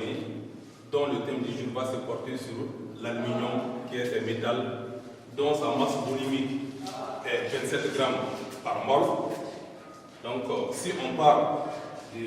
journée, dont le thème du jour va se porter sur l'aluminium, qui est un métal dont sa masse volumique est 27 grammes par mol. Donc, si on parle de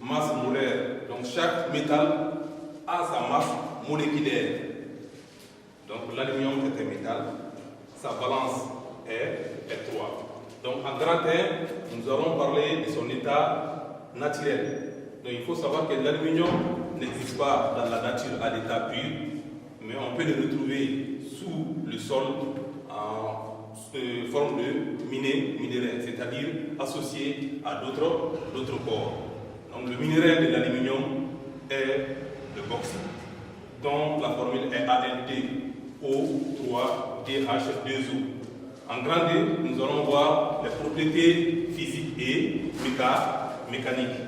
masse molaire, donc chaque métal a sa masse moléculaire. Donc, l'aluminium est un métal, sa valence est 3. Donc, en grand terme, nous allons parler de son état naturel. Donc, il faut savoir que l'aluminium n'existe pas dans la nature à l'état pur, mais on peut le retrouver sous le sol en forme de minerai, c'est-à-dire associé à d'autres corps. Donc, le minerai de l'aluminium est le bauxite, dont la formule est ALTO3DH2O. En grand D, nous allons voir les propriétés physiques et mécaniques.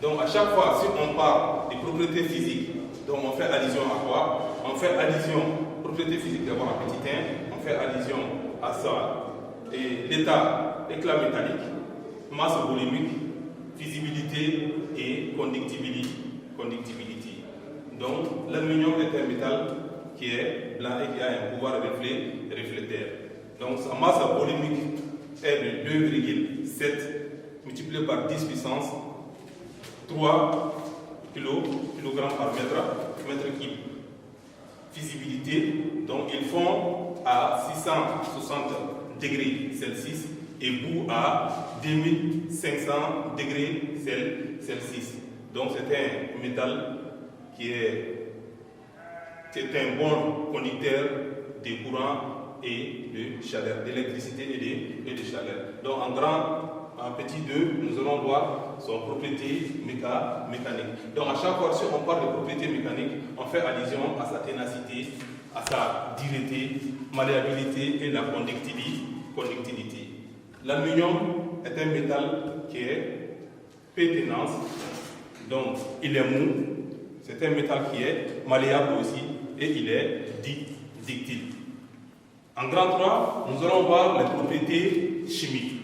Donc, à chaque fois, si on parle des propriétés physiques, donc on fait allusion à quoi? On fait allusion aux propriétés physiques d'abord à petit 1, on fait allusion à ça, et l'état, éclat métallique, masse volumique, visibilité et conductibilité. Donc, l'aluminium est un métal qui est blanc et qui a un pouvoir réflecteur. Donc, sa masse volumique est de 2,7 multiplié par 10 puissance 3 kg par mètre cube. Visibilité, donc ils font à 660 degrés Celsius et bout à 2500 degrés Celsius. Donc c'est un métal qui est un bon conducteur des courants et de chaleur, d'électricité et de chaleur. Donc en petit 2, nous allons voir son propriété mécanique. Donc à chaque fois, si on parle de propriété mécanique, on fait allusion à sa ténacité, à sa dureté, malléabilité et la conductivité. L'aluminium est un métal qui est péténance, donc il est mou, c'est un métal qui est malléable aussi et il est ductile. En grand 3, nous allons voir les propriétés chimiques.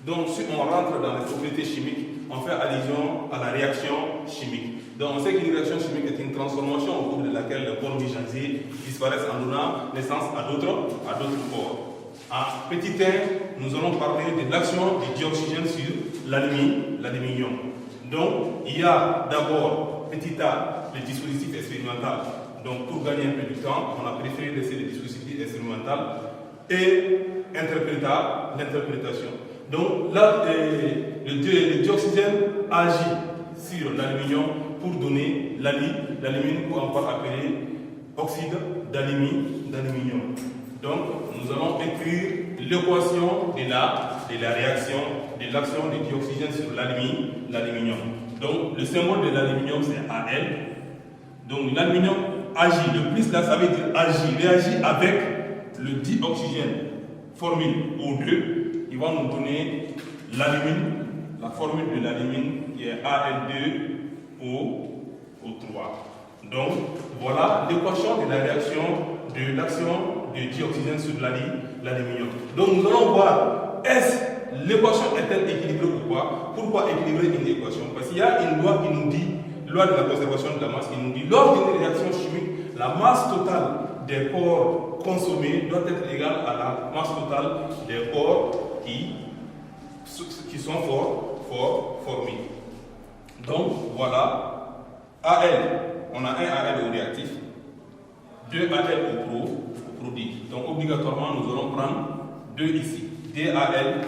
Donc, si on rentre dans les propriétés chimiques, on fait allusion à la réaction chimique. Donc, on sait qu'une réaction chimique est une transformation au cours de laquelle les corps mélangés disparaissent en donnant naissance à d'autres corps. En petit 1, nous allons parler de l'action du dioxygène sur l'aluminium. Donc, il y a d'abord, petit a, le dispositif expérimental. Donc, pour gagner un peu de temps, on a préféré laisser le dispositif expérimental et l'interprétation. Donc là, le dioxygène agit sur l'aluminium pour donner l'alumine, ou encore appelé oxyde d'aluminium. Donc nous allons écrire l'équation de la réaction, de l'action du dioxygène sur l'aluminium. Donc le symbole de l'aluminium c'est Al. Donc l'aluminium agit, le plus là ça veut dire agit, réagit avec le dioxygène, formule O2. Il va nous donner l'alumine, la formule de l'alumine qui est Al2O3. Donc, voilà l'équation de la réaction de l'action du dioxygène sur l'aluminium. Donc, nous allons voir, l'équation est-elle équilibrée ou pas? Pourquoi équilibrer une équation? Parce qu'il y a une loi qui nous dit, loi de la conservation de la masse, qui nous dit, lors d'une réaction chimique, la masse totale des corps consommés doit être égale à la masse totale des corps qui sont formés. Donc voilà, AL, on a un AL au réactif, 2 AL au produit. Donc obligatoirement, nous allons prendre 2 ici, DAL.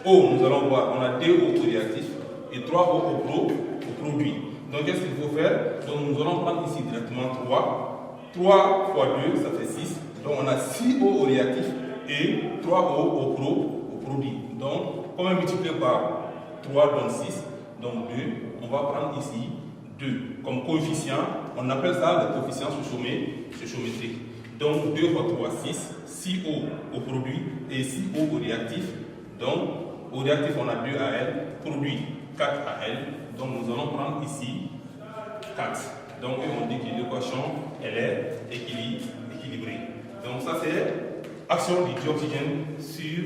O, nous allons voir, on a 2 O au réactif et 3 O au produit. Donc qu'est-ce qu'il faut faire? Donc nous allons prendre ici directement 3. 3 fois 2, ça fait 6. Donc on a 6 O au réactif et 3 O au produit. Donc, comme multiplié par 3 donne 6, donc 2, on va prendre ici 2. Comme coefficient, on appelle ça le coefficient stoichiométrique. Donc 2 fois 3, 6, 6 O au produit et 6 O au réactif. Donc, au réactif, on a 2 AL, produit 4 AL. Donc nous allons prendre ici 4. Donc on dit que l'équation, elle est équilibrée. Donc ça c'est action du dioxygène sur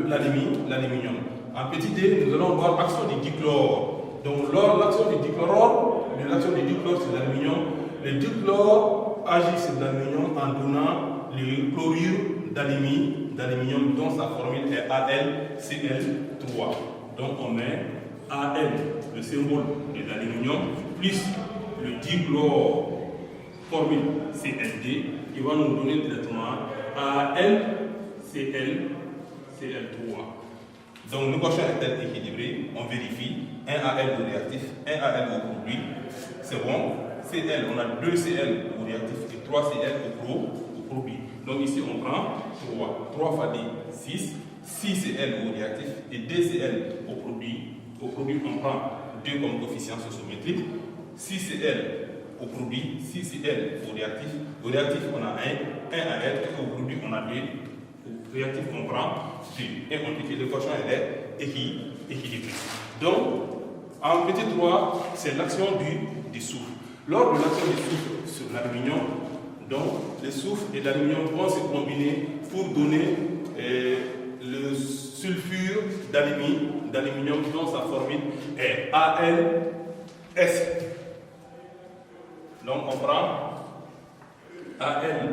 l'aluminium. En petit d, nous allons voir l'action du dichlore. Donc lors de l'action du dichlore, le dichlore agit sur l'aluminium en donnant le chlorure d'aluminium dont sa formule est AlCl3. Donc on met Al, le symbole de l'aluminium, plus le dichlore formule Cld qui va nous donner directement AlCl3. Donc l'équation est équilibrée, on vérifie, 1 Al au réactif, 1 Al au produit, c'est bon. Cl, on a 2 Cl au réactif et 3 Cl au produit. Donc ici on prend 3 fois D, 6 Cl au réactif et 2 Cl au produit. Au produit on prend 2 comme coefficient socio-métrique, 6 Cl au produit, 6 Cl au réactif. Au réactif on a 1 Al et au produit on a 2. Au réactif on prend 2 et on dit que l'équation est équilibrée. Donc en petit 3 c'est l'action du soufre. Lors de l'action du soufre sur l'aluminium, donc le soufre et l'aluminium vont se combiner pour donner le sulfure d'aluminium dont sa formule est AlS. Donc on prend Al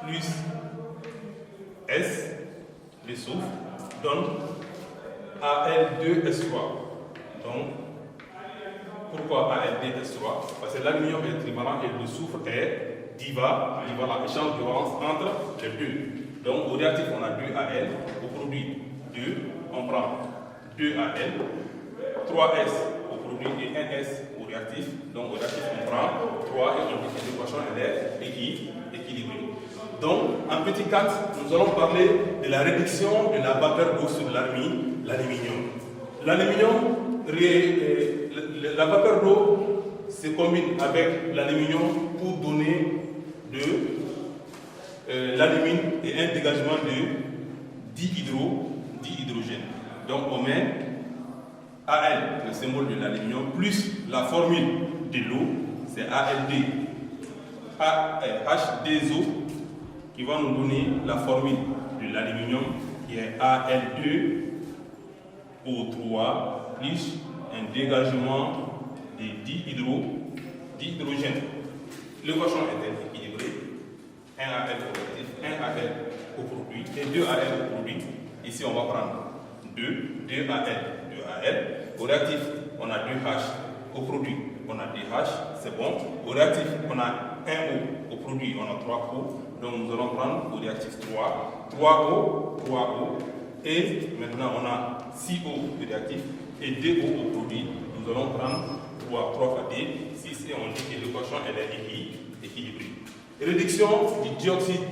plus S, le soufre, donne Al2S3. Donc, pourquoi Al2S3? Parce que l'aluminium est trivalent et le soufre est divalent, échange de valence entre les deux. Donc, au réactif, on a 2 Al, au produit 2, on prend 2 Al, 3S au produit et 1S au réactif. Donc, au réactif, on prend 3 et on dit que l'équation est équilibrée. Donc, en petit 4, nous allons parler de la réduction de la vapeur d'eau sur l'aluminium. La vapeur d'eau se combine avec l'aluminium pour donner de l'alumine et un dégagement de dihydrogène. Donc, on met Al, le symbole de l'aluminium, plus la formule de l'eau, c'est Ald, H2O, qui va nous donner la formule de l'aluminium qui est Al2O3 plus un dégagement de dihydrogène. L'équation est équilibrée, 1 Al au réactif, 1 Al au produit et 2 Al au produit. Ici on va prendre 2 Al. Au réactif on a 2H, au produit on a 2H, c'est bon. Au réactif on a 1O, au produit on a 3O. Donc nous allons prendre au réactif 3O, et maintenant on a 6O au réactif et 2O au produit. Nous allons prendre 3 fois D, 6 et on dit que l'équation elle est équilibrée. Réduction du dioxyde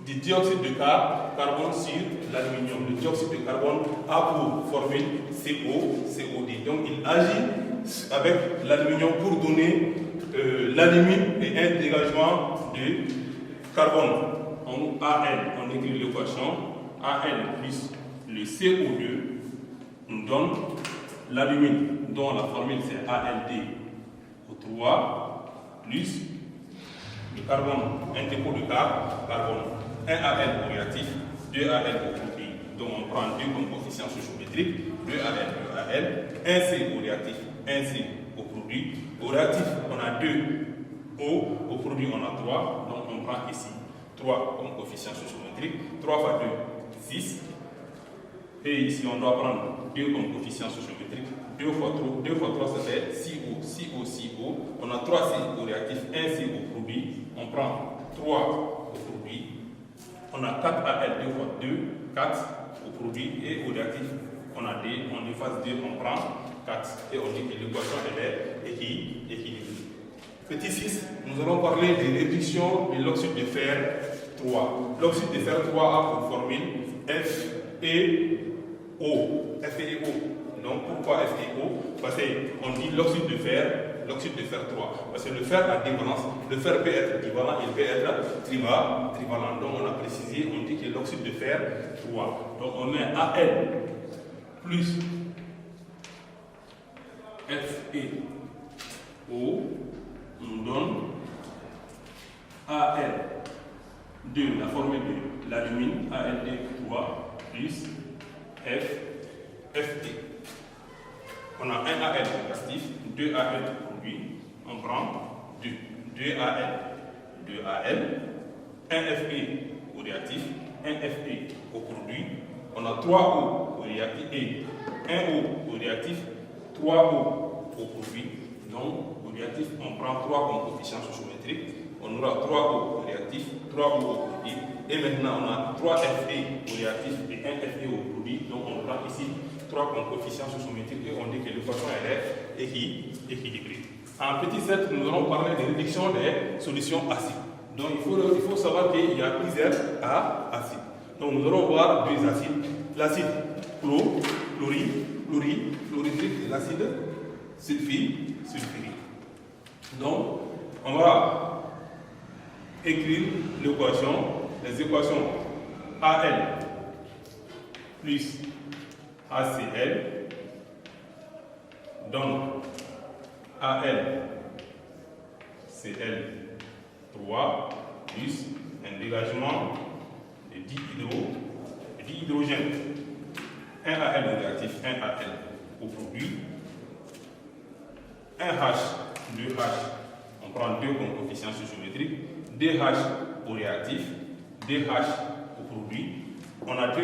de carbone sur l'aluminium. Le dioxyde de carbone a pour formule COD. Donc il agit avec l'aluminium pour donner l'alumine et un dégagement de carbone. En Al, on écrit l'équation Al plus le CO2 nous donne l'alumine dont la formule c'est ALD-O3 plus le carbone, un dépôt de carbone, 1 Al au réactif, 2 Al au produit. Donc on prend 2 comme coefficient socio-métrique, 2 Al, 1 C au réactif, 1 C au produit. Au réactif, on a 2 O, au produit on a 3, donc on prend ici 3 comme coefficient socio-métrique, 3 fois 2, 6. Et ici on doit prendre 2 comme coefficient socio-métrique, 2 fois 3 ça fait 6O. On a 3 C au réactif, 1 C au produit, on prend 3 au produit, on a 4 Al, 2 fois 2, 4 au produit et au réactif on a 2, on efface 2, on prend 4 et on dit que l'équation elle est équilibrée. Petit 6, nous allons parler de réduction de l'oxyde de fer 3. L'oxyde de fer 3 a pour formule FeO. Donc pourquoi FeO? Parce qu'on dit l'oxyde de fer 3. Parce que le fer a des valences. Le fer peut être divalent, il peut être trivalent. Donc on a précisé, on dit que l'oxyde de fer 3. Donc on met Al plus FeO nous donne Al2, la formule de l'alumine, Ald3 plus Fe. On a 1 Al négatif, 2 Al produit, on prend 2 2AL, 2AL, 1Fe au réactif, 1Fe au produit. On a 3O au réactif et 1O au réactif, 3O au produit. Donc, au réactif, on prend 3 comme coefficient stoichiométrique. On aura 3O au réactif, 3O au produit. Et maintenant, on a 3Fe au réactif et 1Fe au produit. Donc, on prend ici 3 comme coefficient stoichiométrique et on dit que l'équation est équilibrée. En petit 7, nous allons parler de réduction des solutions acides. Donc, il faut savoir qu'il y a plusieurs acides. Donc, nous allons voir deux acides. L'acide chlorhydrique et l'acide sulfurique. Donc, on va écrire les équations Al plus HCl donne AlCl3 plus un dégagement de dihydrogène. 1 Al au réactif, 1 Al au produit. 1 H, 2 H, on prend 2 comme coefficient stoichiométrique. 2 H au réactif, 2 H au produit. On a 2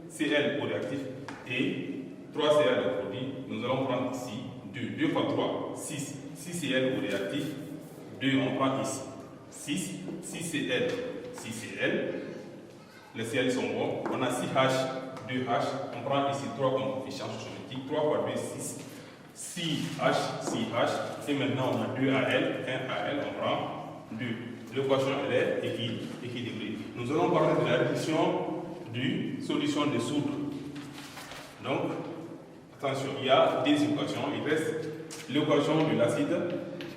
Cl au réactif et 3 Cl au produit. Nous allons prendre ici 2. 2 fois 3, 6. 6 Cl au réactif. 2, on prend ici 6. 6 Cl, 6 Cl. Les Cl sont bons. On a 6 H, 2 H. On prend ici 3 comme coefficient stoichiométrique. 3 fois 2, 6. 6 H, 6 H. Et maintenant, on a 2 Al. 1 Al, on prend 2. L'équation est équilibrée. Nous allons parler de la réduction d'une solution de soude. Donc, attention, il y a des équations. Il reste l'équation de l'acide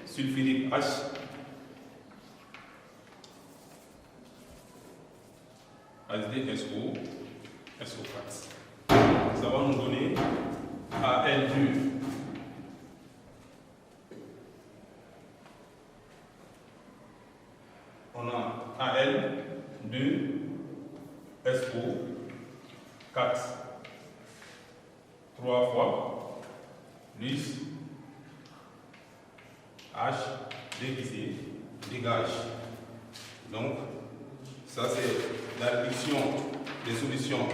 sulfurique H. HDSO, SO4. Ça va nous donner Al2. On a Al2, SO4, 3 fois, plus H, divisé, dégage. Donc, ça c'est la réduction des solutions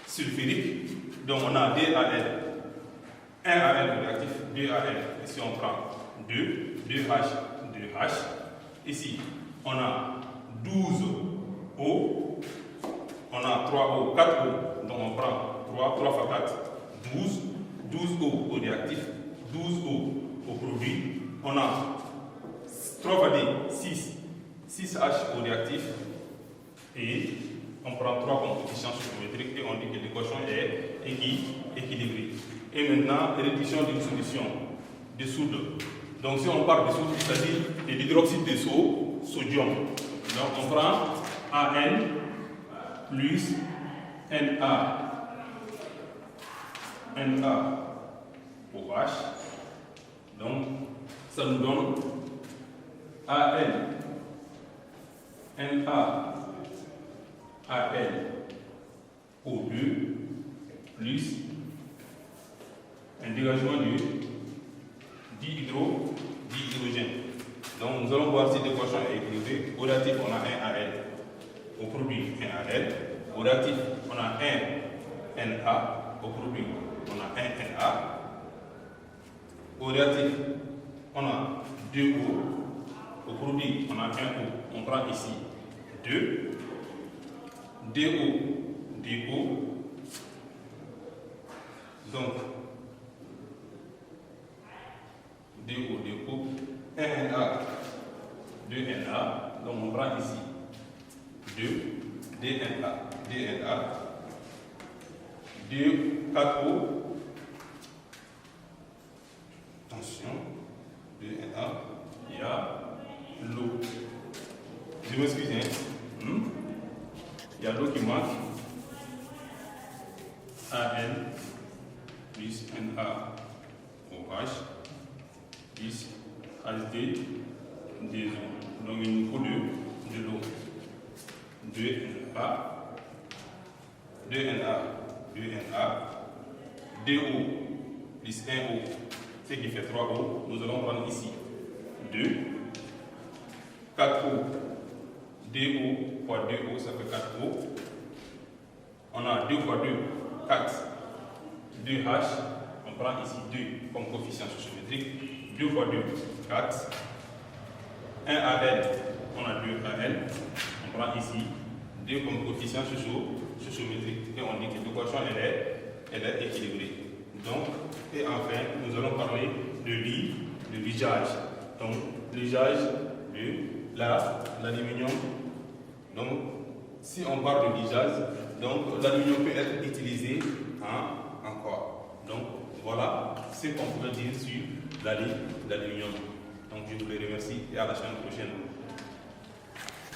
sulfuriques. Donc, on a 2 Al, 1 Al réactif, 2 Al. Ici, on prend 2, 2H, 2H. Ici, on a 12 O, on a 3 O, 4 O, donc on prend 3 fois 4, 12, 12 O au réactif, 12 O au produit, on a 3 fois D, 6, 6H au réactif, et on prend 3 comme coefficient stoichiométrique et on dit que l'équation est équilibrée. Et maintenant, réduction d'une solution de soude. Donc si on parle de soude, il s'agit de l'hydroxyde de sodium. Donc on prend AN plus Na OH. Donc ça nous donne AN Na O2 plus un dégagement du dihydrogène. Donc nous allons voir si l'équation est équilibrée. Au réactif, on a 1 Al. Au produit, 1 Al. Au réactif, on a 1 Na. Au produit, on a 1 Na. Au réactif, on a 2 O. Au produit, on a 1 O. On prend ici 2. 2 O. 2 O. Donc, 2 O, 1 Na, 2 Na, donc on prend ici 2 Na, 2 4 O, attention, 2 Na, il y a l'eau. Je m'excuse, il y a l'eau qui manque, AN plus NaOH plus HD des eaux. Donc il nous faut de l'eau. 2 Na, 2 Na, 2 Na, 2 O plus 1 O, ce qui fait 3 O. Nous allons prendre ici 2. 4O. 2O fois 2O, ça fait 4O. On a 2 fois 2, 4. 2H. On prend ici 2 comme coefficient sociométrique. 2 fois 2, 4. 1 AL. On a 2 AL. On prend ici 2 comme coefficient sociométrique. Et on dit que l'équation elle est équilibrée. Donc, et enfin, nous allons parler de l'usage. Donc, l'usage de l'aluminium. Donc, si on parle de l'usage, donc l'aluminium peut être utilisé en quoi? Donc, voilà ce qu'on peut dire sur l'aluminium. Donc, je vous remercie et à la semaine prochaine.